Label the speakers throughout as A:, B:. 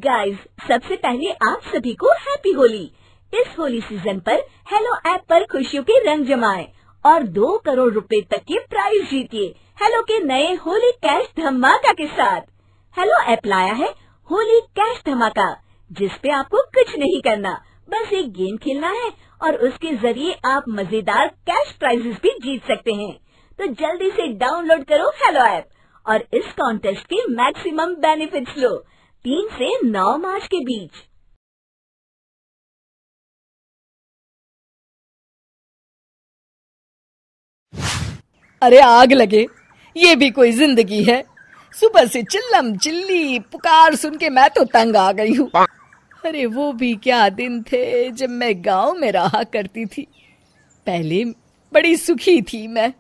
A: Guys, सबसे पहले आप सभी को हैप्पी होली। इस होली सीजन पर हेलो ऐप पर खुशियों के रंग जमाएं और 2 करोड़ रुपए तक के प्राइज जीतिए हेलो के नए होली कैश धमाका के साथ। हेलो ऐप लाया है होली कैश धमाका, जिस पे आपको कुछ नहीं करना, बस एक गेम खेलना है और उसके जरिए आप मजेदार कैश प्राइजेस भी जीत सकते हैं। तो जल्दी से डाउनलोड करो हेलो ऐप और इस कॉन्टेस्ट के मैक्सिमम बेनिफिट्स लो 3 से 9 मार्च के बीच।
B: अरे आग लगे, ये भी कोई जिंदगी है। सुबह से चिल्लम चिल्ली पुकार सुन के मैं तो तंग आ गई हूँ। अरे वो भी क्या दिन थे जब मैं गांव में रहा करती थी। पहले बड़ी सुखी थी मैं।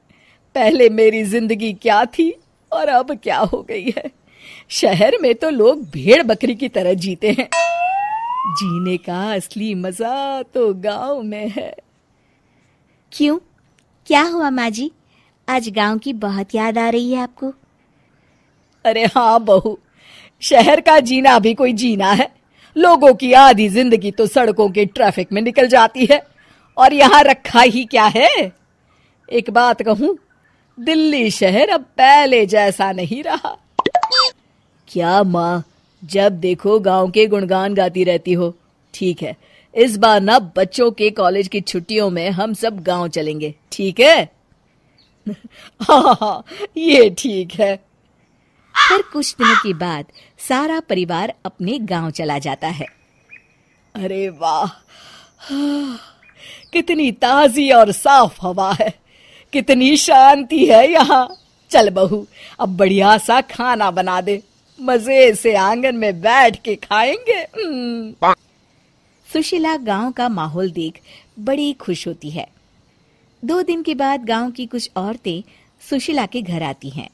B: पहले मेरी जिंदगी क्या थी और अब क्या हो गई है। शहर में तो लोग भेड़ बकरी की तरह जीते हैं। जीने का असली मजा तो गांव में है।
C: क्यों, क्या हुआ माँ जी? आज गांव की बहुत याद आ रही है आपको?
B: अरे हाँ बहू, शहर का जीना भी कोई जीना है। लोगों की आधी जिंदगी तो सड़कों के ट्रैफिक में निकल जाती है और यहाँ रखा ही क्या है। एक बात कहूँ, दिल्ली शहर अब पहले जैसा नहीं रहा। क्या माँ, जब देखो गांव के गुणगान गाती रहती हो। ठीक है, इस बार ना बच्चों के कॉलेज की छुट्टियों में हम सब गांव चलेंगे, ठीक है? हाँ, ये ठीक है।
C: फिर कुछ दिनों के बाद सारा परिवार अपने गांव चला जाता है।
B: अरे वाह, कितनी ताजी और साफ हवा है, कितनी शांति है यहाँ। चल बहू, अब बढ़िया सा खाना बना दे, मजे से आंगन में बैठ के खाएंगे।
C: सुशीला गांव का माहौल देख बड़ी खुश होती है। 2 दिन के बाद गांव की कुछ औरतें सुशीला के घर आती हैं।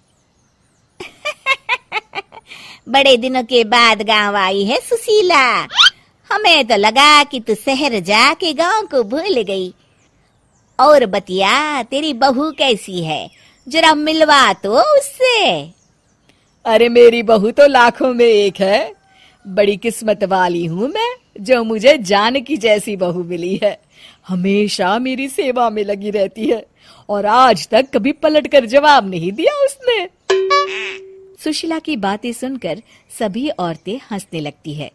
C: बड़े दिनों के बाद गांव आई है सुशीला। हमें तो लगा कि तू शहर जाके गांव को भूल गई। और बतिया, तेरी बहू कैसी है? जरा मिलवा तो उससे।
B: अरे मेरी बहू तो लाखों में एक है। बड़ी किस्मत वाली हूँ मैं जो मुझे जानकी जैसी बहू मिली है। हमेशा मेरी सेवा में लगी रहती है और आज तक कभी पलट कर जवाब नहीं दिया उसने।
C: सुशीला की बातें सुनकर सभी औरतें हंसने लगती है।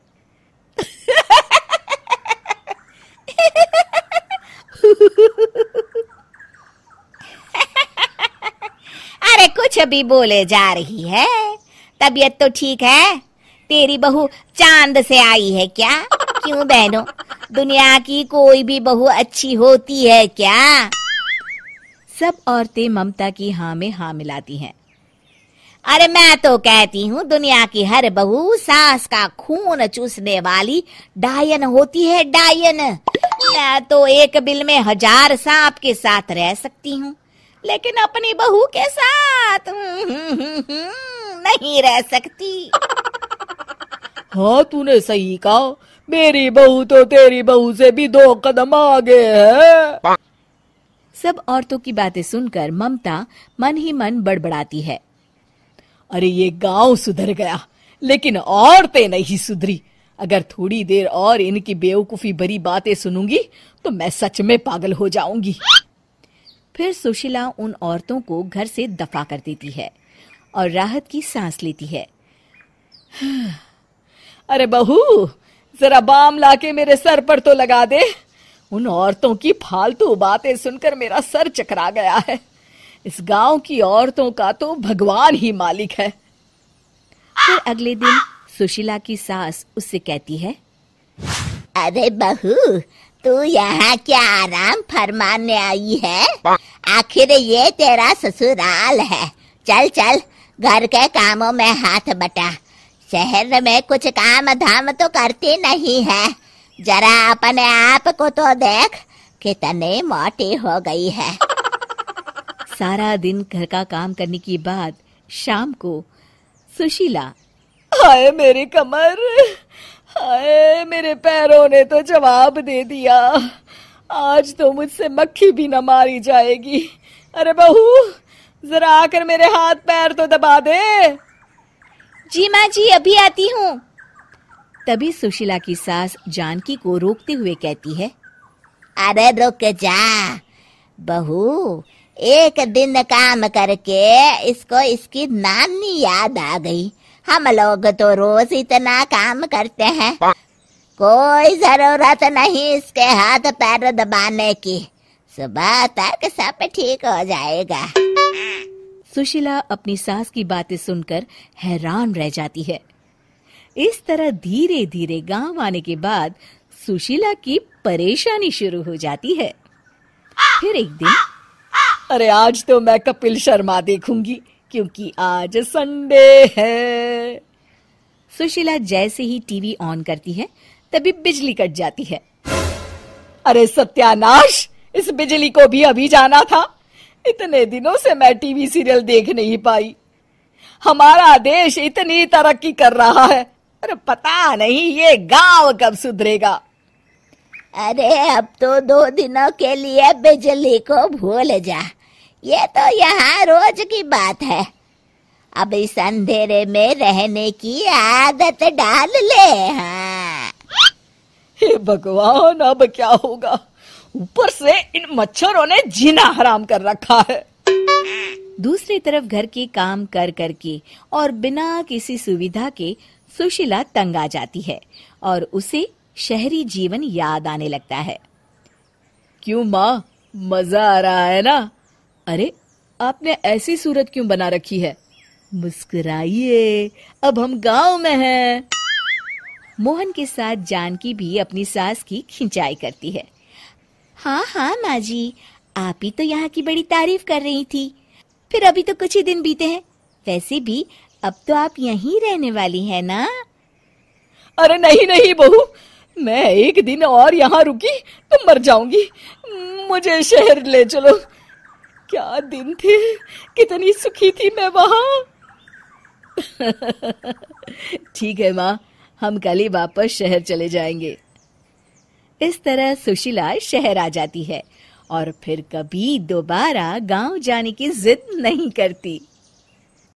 C: अरे कुछ भी बोले जा रही है। तबीयत तो ठीक है? तेरी बहू चांद से आई है क्या? क्यों बहनों, दुनिया की कोई भी बहू अच्छी होती है क्या? सब औरतें ममता की हाँ में हाँ मिलाती हैं। अरे मैं तो कहती हूँ दुनिया की हर बहू सास का खून चूसने वाली डायन होती है, डायन। मैं तो एक बिल में 1000 सांप के साथ रह सकती हूँ, लेकिन अपनी बहू के साथ नहीं रह सकती।
B: हाँ, तूने सही कहा। मेरी बहू तो तेरी बहू से भी 2 कदम आगे है।
C: सब औरतों की बातें सुनकर ममता मन ही मन बड़बड़ाती है।
B: अरे ये गांव सुधर गया, लेकिन औरतें नहीं सुधरी। अगर थोड़ी देर और इनकी बेवकूफी भरी बातें सुनूंगी तो मैं सच में पागल हो जाऊंगी।
C: फिर सुशीला उन औरतों को घर से दफा कर देती है और राहत की सांस लेती है।
B: अरे बहू, जरा बाम लाके मेरे सर पर तो लगा दे। उन औरतों की फालतू बातें सुनकर मेरा सर चकरा गया है। इस गांव की औरतों का तो भगवान ही मालिक है।
C: फिर अगले दिन सुशीला की सास उससे कहती है, अरे बहू, तू यहाँ क्या आराम फरमाने आई है? आखिर ये तेरा ससुराल है। चल चल, घर के कामों में हाथ बटा। शहर में कुछ काम धाम तो करती नहीं है। जरा अपने आप को तो देख, कितने मोटी हो गई है। सारा दिन घर का काम करने के बाद शाम को सुशीला,
B: हाय मेरी कमर, हाय मेरे पैरों ने तो जवाब दे दिया। आज तो मुझसे मक्खी भी न मारी जाएगी। अरे बहू, जरा आकर मेरे हाथ पैर तो दबा दे।
C: जी माँ जी, अभी आती हूँ। तभी सुशीला की सास जानकी को रोकते हुए कहती है, अरे रुक जा बहू, एक दिन काम करके इसको इसकी नानी याद आ गई। हम लोग तो रोज इतना काम करते हैं, कोई जरूरत नहीं इसके हाथ पैर दबाने की, सुबह तक सब ठीक हो जाएगा। सुशीला अपनी सास की बातें सुनकर हैरान रह जाती है। इस तरह धीरे धीरे गांव आने के बाद सुशीला की परेशानी शुरू हो जाती है। फिर एक दिन,
B: अरे आज तो मैं कपिल शर्मा देखूंगी क्योंकि आज संडे है।
C: सुशीला जैसे ही टीवी ऑन करती है तभी बिजली कट जाती है।
B: अरे सत्यानाश, इस बिजली को भी अभी जाना था। इतने दिनों से मैं टीवी सीरियल देख नहीं पाई। हमारा देश इतनी तरक्की कर रहा है, अरे पता नहीं ये गांव कब सुधरेगा।
C: अरे अब तो 2 दिनों के लिए बिजली को भूल जा, ये तो यहाँ रोज की बात है। अब इस अंधेरे में रहने की आदत डाल ले। हाँ।
B: हे भगवान, अब क्या होगा? ऊपर से इन मच्छरों ने जीना हराम कर रखा है।
C: दूसरी तरफ घर के काम कर करके और बिना किसी सुविधा के सुशीला तंग आ जाती है और उसे शहरी जीवन याद आने लगता है।
B: क्यों माँ, मजा आ रहा है ना? अरे आपने ऐसी सूरत क्यों बना रखी है? मुस्कुराइए, अब हम गांव में हैं।
C: मोहन के साथ जानकी भी अपनी सास की खिंचाई करती है। हाँ हाँ माँ जी, आप ही तो यहाँ की बड़ी तारीफ कर रही थी। फिर अभी तो कुछ ही दिन बीते हैं, वैसे भी अब तो आप यहीं रहने वाली है ना?
B: अरे नहीं नहीं बहू, मैं एक दिन और यहाँ रुकी तो मर जाऊंगी। मुझे शहर ले चलो। क्या दिन थे, कितनी सुखी थी मैं वहां। ठीक है माँ, हम कल ही वापस शहर चले जाएंगे।
C: इस तरह सुशीला शहर आ जाती है और फिर कभी दोबारा गांव जाने की जिद नहीं करती।